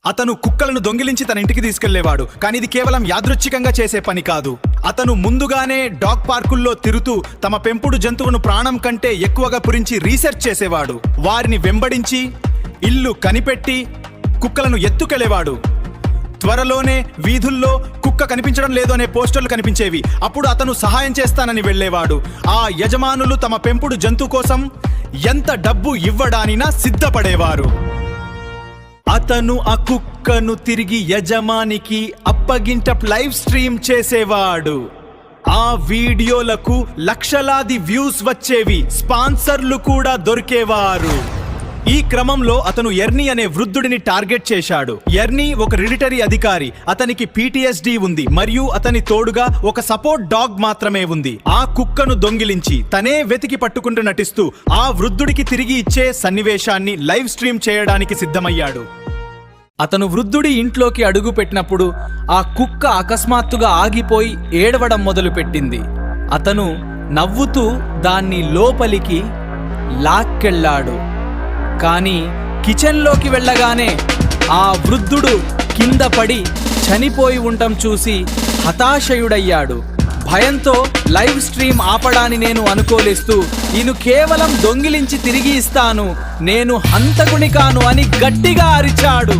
అతను కుక్కలను దొంగిలించి తన ఇంటికి తీసుకెళ్లేవాడు. కానీ ఇది కేవలం యాదృచ్ఛికంగా చేసే పని కాదు. అతను ముందుగానే డాగ్ పార్కుల్లో తిరుగుతూ తమ పెంపుడు జంతువును ప్రాణం కంటే ఎక్కువగా గురించి రీసెర్చ్ చేసేవాడు. వారిని వెంబడించి ఇల్లు కనిపెట్టి కుక్కలను ఎత్తుకెళ్లేవాడు. త్వరలోనే వీధుల్లో కుక్క కనిపించడం లేదు అనే పోస్టర్లు కనిపించేవి. అప్పుడు అతను సహాయం చేస్తానని వెళ్లేవాడు. ఆ యజమానులు తమ పెంపుడు జంతువు కోసం ఎంత డబ్బు ఇవ్వడానినా సిద్ధపడేవారు. అతను ఆ కుక్కను తిరిగి యజమానికి అప్పగింట లైవ్ స్ట్రీమ్ చేసేవాడు. ఆ వీడియోలకు లక్షలాది వ్యూస్ వచ్చేవి. స్పాన్సర్లు కూడా దొరికేవారు. ఈ క్రమంలో అతను ఎర్నీ అనే వృద్ధుడిని టార్గెట్ చేశాడు. ఎర్నీ ఒక రిలిటరీ అధికారి. అతనికి PTSD ఉంది మరియు అతని తోడుగా ఒక సపోర్ట్ డాగ్ మాత్రమే ఉంది. ఆ కుక్కను దొంగిలించి తనే వెతికి పట్టుకుంటూ నటిస్తూ ఆ వృద్ధుడికి తిరిగి ఇచ్చే సన్నివేశాన్ని లైవ్ స్ట్రీమ్ చేయడానికి సిద్ధమయ్యాడు. అతను వృద్ధుడి ఇంట్లోకి అడుగు పెట్టినప్పుడు ఆ కుక్క అకస్మాత్తుగా ఆగిపోయి ఏడవడం మొదలుపెట్టింది. అతను నవ్వుతూ దాన్ని లోపలికి లాక్కెళ్ళాడు. కానీ కిచెన్లోకి వెళ్ళగానే ఆ వృద్ధుడు కింద పడి చనిపోయి ఉండటం చూసి హతాశయుడయ్యాడు. భయంతో లైవ్ స్ట్రీమ్ ఆపడాన్ని నేను అనుకోలేస్తూ నేను కేవలం దొంగిలించి తిరిగి ఇస్తాను, నేను హంతకుని కాను అని గట్టిగా అరిచాడు.